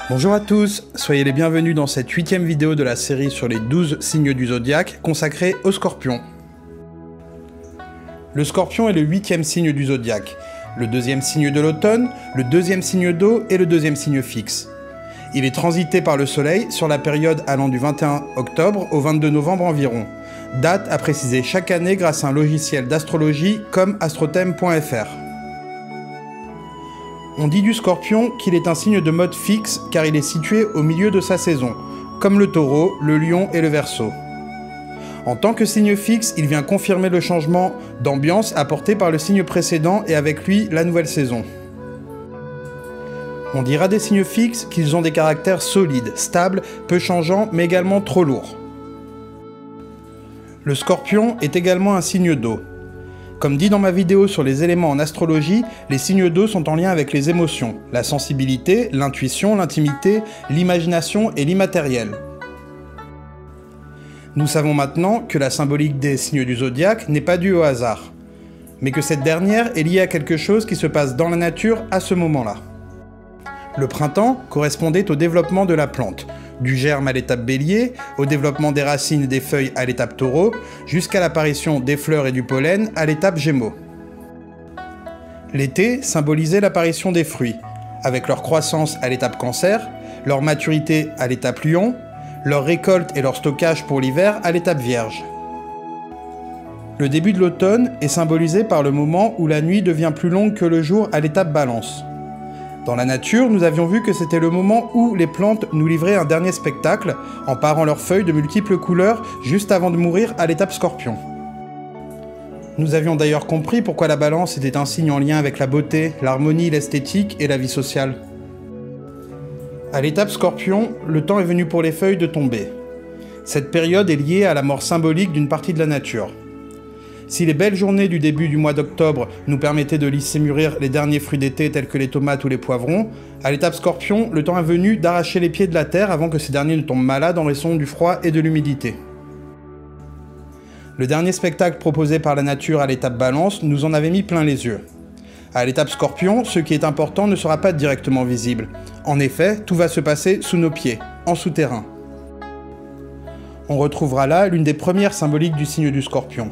Bonjour à tous, soyez les bienvenus dans cette 8e vidéo de la série sur les 12 signes du zodiaque consacrée au Scorpion. Le Scorpion est le 8e signe du zodiaque, le 2e signe de l'automne, le 2e signe d'eau et le 2e signe fixe. Il est transité par le Soleil sur la période allant du 21 octobre au 22 novembre environ, date à préciser chaque année grâce à un logiciel d'astrologie comme astrothème.fr. On dit du Scorpion qu'il est un signe de mode fixe car il est situé au milieu de sa saison, comme le Taureau, le Lion et le Verseau. En tant que signe fixe, il vient confirmer le changement d'ambiance apporté par le signe précédent et avec lui la nouvelle saison. On dira des signes fixes qu'ils ont des caractères solides, stables, peu changeants mais également trop lourds. Le Scorpion est également un signe d'eau. Comme dit dans ma vidéo sur les éléments en astrologie, les signes d'eau sont en lien avec les émotions, la sensibilité, l'intuition, l'intimité, l'imagination et l'immatériel. Nous savons maintenant que la symbolique des signes du zodiaque n'est pas due au hasard, mais que cette dernière est liée à quelque chose qui se passe dans la nature à ce moment-là. Le printemps correspondait au développement de la plante, du germe à l'étape bélier, au développement des racines et des feuilles à l'étape taureau, jusqu'à l'apparition des fleurs et du pollen à l'étape gémeaux. L'été symbolisait l'apparition des fruits, avec leur croissance à l'étape cancer, leur maturité à l'étape lion, leur récolte et leur stockage pour l'hiver à l'étape vierge. Le début de l'automne est symbolisé par le moment où la nuit devient plus longue que le jour à l'étape balance. Dans la nature, nous avions vu que c'était le moment où les plantes nous livraient un dernier spectacle, en parant leurs feuilles de multiples couleurs juste avant de mourir à l'étape Scorpion. Nous avions d'ailleurs compris pourquoi la balance était un signe en lien avec la beauté, l'harmonie, l'esthétique et la vie sociale. À l'étape Scorpion, le temps est venu pour les feuilles de tomber. Cette période est liée à la mort symbolique d'une partie de la nature. Si les belles journées du début du mois d'octobre nous permettaient de laisser mûrir les derniers fruits d'été tels que les tomates ou les poivrons, à l'étape Scorpion, le temps est venu d'arracher les pieds de la terre avant que ces derniers ne tombent malades en raison du froid et de l'humidité. Le dernier spectacle proposé par la nature à l'étape Balance nous en avait mis plein les yeux. À l'étape Scorpion, ce qui est important ne sera pas directement visible. En effet, tout va se passer sous nos pieds, en souterrain. On retrouvera là l'une des premières symboliques du signe du Scorpion.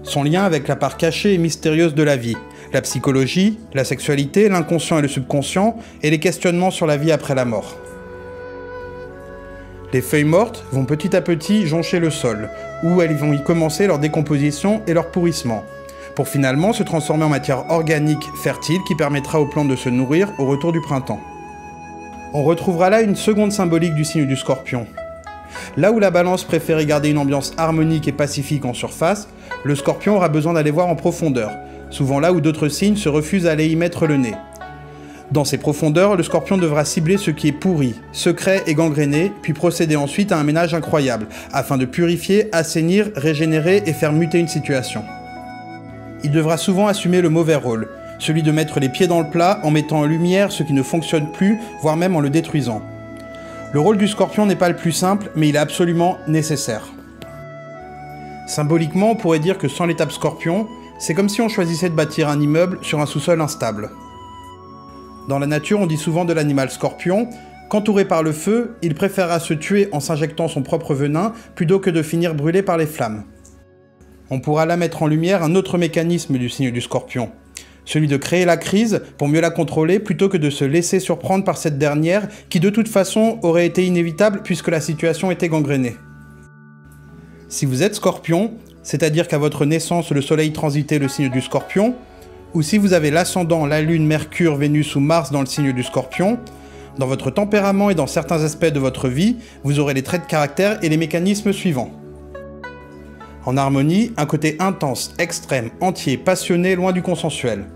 Son lien avec la part cachée et mystérieuse de la vie, la psychologie, la sexualité, l'inconscient et le subconscient, et les questionnements sur la vie après la mort. Les feuilles mortes vont petit à petit joncher le sol, où elles vont y commencer leur décomposition et leur pourrissement, pour finalement se transformer en matière organique fertile qui permettra aux plantes de se nourrir au retour du printemps. On retrouvera là une seconde symbolique du signe du Scorpion. Là où la balance préférait garder une ambiance harmonique et pacifique en surface, le Scorpion aura besoin d'aller voir en profondeur, souvent là où d'autres signes se refusent à aller y mettre le nez. Dans ces profondeurs, le Scorpion devra cibler ce qui est pourri, secret et gangréné, puis procéder ensuite à un ménage incroyable, afin de purifier, assainir, régénérer et faire muter une situation. Il devra souvent assumer le mauvais rôle, celui de mettre les pieds dans le plat en mettant en lumière ce qui ne fonctionne plus, voire même en le détruisant. Le rôle du Scorpion n'est pas le plus simple, mais il est absolument nécessaire. Symboliquement, on pourrait dire que sans l'étape Scorpion, c'est comme si on choisissait de bâtir un immeuble sur un sous-sol instable. Dans la nature, on dit souvent de l'animal Scorpion qu'entouré par le feu, il préférera se tuer en s'injectant son propre venin plutôt que de finir brûlé par les flammes. On pourra là mettre en lumière un autre mécanisme du signe du Scorpion, celui de créer la crise pour mieux la contrôler plutôt que de se laisser surprendre par cette dernière qui de toute façon aurait été inévitable puisque la situation était gangrénée. Si vous êtes Scorpion, c'est-à-dire qu'à votre naissance le soleil transitait le signe du Scorpion, ou si vous avez l'ascendant, la lune, Mercure, Vénus ou Mars dans le signe du Scorpion, dans votre tempérament et dans certains aspects de votre vie, vous aurez les traits de caractère et les mécanismes suivants. En harmonie, un côté intense, extrême, entier, passionné, loin du consensuel.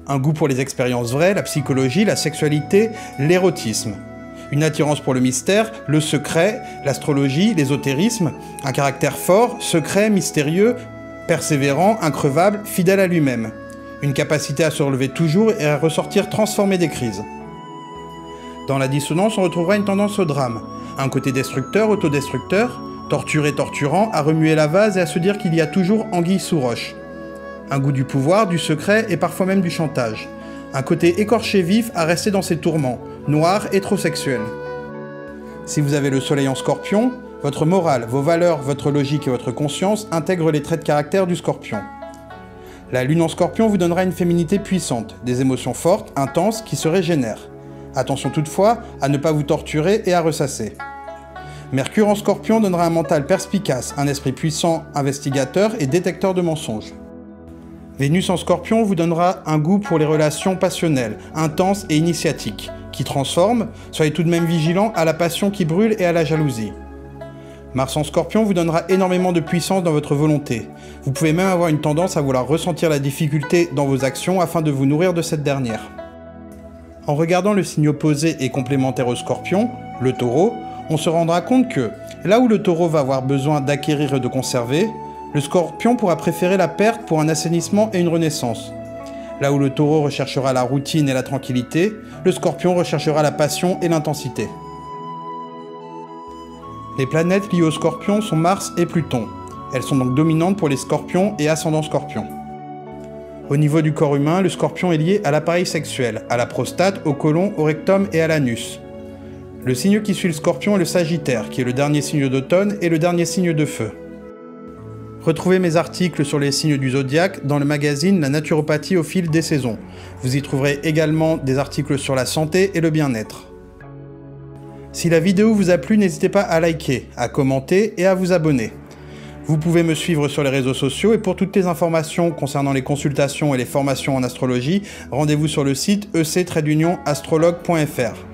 Un goût pour les expériences vraies, la psychologie, la sexualité, l'érotisme. Une attirance pour le mystère, le secret, l'astrologie, l'ésotérisme. Un caractère fort, secret, mystérieux, persévérant, increvable, fidèle à lui-même. Une capacité à se relever toujours et à ressortir transformé des crises. Dans la dissonance, on retrouvera une tendance au drame. Un côté destructeur, autodestructeur, torturé, torturant, à remuer la vase et à se dire qu'il y a toujours anguille sous roche. Un goût du pouvoir, du secret et parfois même du chantage. Un côté écorché vif à rester dans ses tourments, noir et trop sexuel. Si vous avez le soleil en scorpion, votre morale, vos valeurs, votre logique et votre conscience intègrent les traits de caractère du scorpion. La lune en scorpion vous donnera une féminité puissante, des émotions fortes, intenses, qui se régénèrent. Attention toutefois à ne pas vous torturer et à ressasser. Mercure en scorpion donnera un mental perspicace, un esprit puissant, investigateur et détecteur de mensonges. Vénus en scorpion vous donnera un goût pour les relations passionnelles, intenses et initiatiques, qui transforment, soyez tout de même vigilant à la passion qui brûle et à la jalousie. Mars en scorpion vous donnera énormément de puissance dans votre volonté. Vous pouvez même avoir une tendance à vouloir ressentir la difficulté dans vos actions afin de vous nourrir de cette dernière. En regardant le signe opposé et complémentaire au scorpion, le taureau, on se rendra compte que, là où le taureau va avoir besoin d'acquérir et de conserver, le scorpion pourra préférer la perte pour un assainissement et une renaissance. Là où le taureau recherchera la routine et la tranquillité, le scorpion recherchera la passion et l'intensité. Les planètes liées au scorpion sont Mars et Pluton. Elles sont donc dominantes pour les scorpions et ascendants scorpions. Au niveau du corps humain, le scorpion est lié à l'appareil sexuel, à la prostate, au côlon, au rectum et à l'anus. Le signe qui suit le scorpion est le Sagittaire, qui est le dernier signe d'automne et le dernier signe de feu. Retrouvez mes articles sur les signes du zodiaque dans le magazine La naturopathie au fil des saisons. Vous y trouverez également des articles sur la santé et le bien-être. Si la vidéo vous a plu, n'hésitez pas à liker, à commenter et à vous abonner. Vous pouvez me suivre sur les réseaux sociaux et pour toutes les informations concernant les consultations et les formations en astrologie, rendez-vous sur le site ec-astrologue.fr.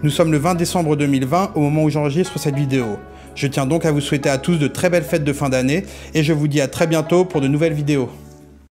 Nous sommes le 20 décembre 2020 au moment où j'enregistre cette vidéo. Je tiens donc à vous souhaiter à tous de très belles fêtes de fin d'année et je vous dis à très bientôt pour de nouvelles vidéos.